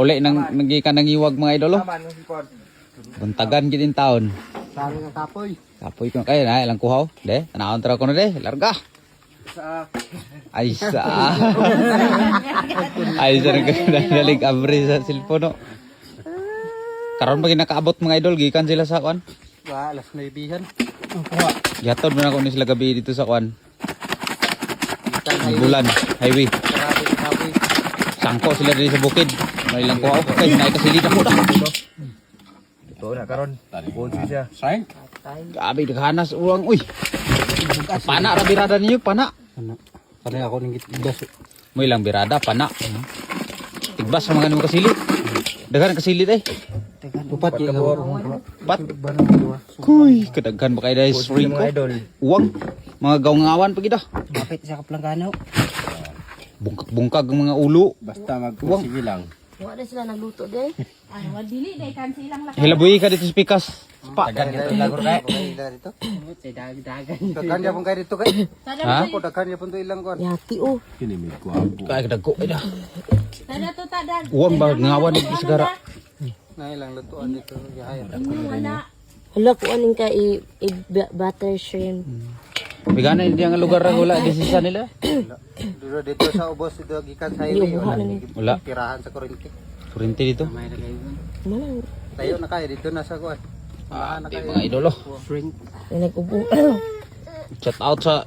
Uli nang nagikan nang iwag mga idolo. Buntagan gid in taon. Sari nga kapoy. Kapoy ko kay na ilang kuhaw. De, tanawon tra ko na de, larga. Ay sa. Ay sa nagalig abri sa cellphone no. Karon ba nakaabot mga idol gikan sila sa kwan? Wa alas 9:00. Yatod mo na ko ni sila gabi dito sa kwan. Bulan, highway. Grabe yung kapoy. Sangko sila dito sa bukid. May ilang kuhaw. Kay naay kasilid ako da. Ito na karon. Talipon siya. Sayang. Gabi naghanas uwang uy. Pana ra birada ninyo, pana. Ano? Kaya ako ning gidas. Mo ilang birada, pana. Tigbas sa mga nimo kasilid. Daghan kasilid eh. Tupat kay Pat. Kuy, kadaghan ba kay dai spring ko? Idol. Uwang. Mga gawngawan pa gida. Kapit sa kaplangano. Bungkag-bungkag ang mga ulo. Basta magpursige lang. Wala sila nagluto day. Ay, wadili day kan silang laki. Hilabuhi ka dito sa pikas. Spa. Tagan ito lagor kay. Dito. Say dagan. Dagan niya pong kayo dito kay. Ha? Ako dagan niya pong to ilang kon. Yati oh. Kinimig ko ako. Kaya kadagko ay da. Tada to tada. Uwang ba ngawan ni sigara. Na ilang lutuan dito gihayar. Wala. Hala ko aning ka butter shrimp. Bigana hindi ang lugar ra wala desisyon nila. Dito sa ubos dito gikan sa Hindi highway. ubuha na ni. Wala. Tirahan sa kuryente. Kurente dito. Malang Tayo na kayo dito na sa kuan. Mga idolo. nag-ubo. Shout out sa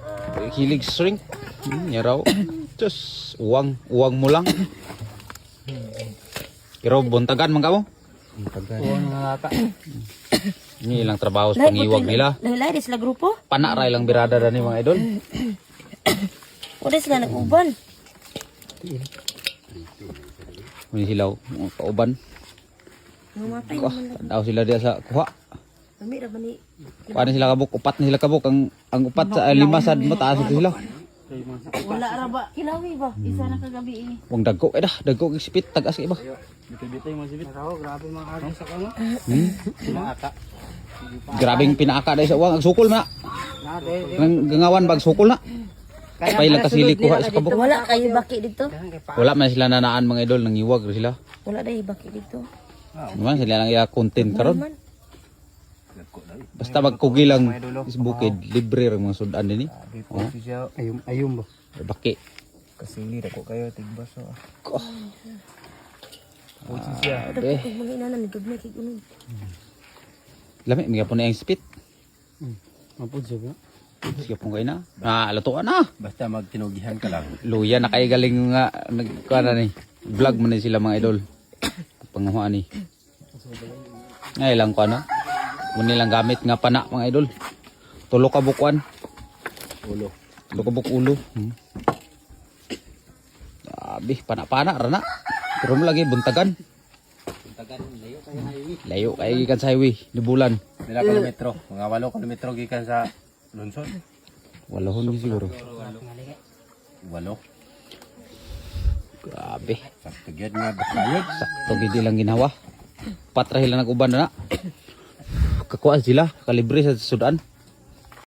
Hilig String. Yaraw. Just uwang mo lang. Pero buntagan man kamo. Kuan nga ka. Ini ilang trabaho sa pangiwag nila. Lahi sila grupo. Pana ra ilang birada dani mga idol. Wala sila nag-uban. Muni sila pauban. Namatay Kuha, naman lang. daw sila dia sa kuha. Kami ra ba ni? Paano sila kabuk? Upat na sila kabuk. Ang upat sa lima sad mo taas ito sila. Wala ra ba? Kilawi ba? Isa na kagabi ini. Wang dagko eh dah. Dagko ispit tagas iba. Raw grabe mga agi sa kamo. Aka. Grabing pinaaka dahil sa uwang. Ang sukol na. Na day. Ang gangawan bag sukol na. Pailang kasili kuha sa kabuk. Wala kayo baki dito. Wala man sila nanaan mga idol. Nang iwag sila. Wala dai baki dito. Naman sila lang iya content karon. Man. Basta magkugi lang is bukid, libre ra mga sudan dinhi. Talipon siya. Ayum ba. Baki. Kasilid ako kayo tigbaso. Abe. Kung mga ina na gagmay kay unog. Lami mi gapon na yung spit. Mapud siya. Sige pong kayo na. Lutuan na. Basta magtinugihan ka lang. Luya na kay galing nga nagkuana ni. Vlog man ni sila mga idol. Panguha ni. Ngay lang ko ano. Muni lang gamit nga pana mga idol. Tulo ka bukuan. Ulo. Tulo ka buk ulo. Abi, pana-pana ra na. Pero mo lagi buntagan. Layo kay gikan sa highway, libulan. Pila kilometro? Mga 8 kilometro gikan sa Lungsod. Walahon siguro. 8. Grabe. Sakto gyud nga basayod. Sakto gid lang ginawa. Patra sila nag-uban na. Kakuha sila, kalibre sa sudan.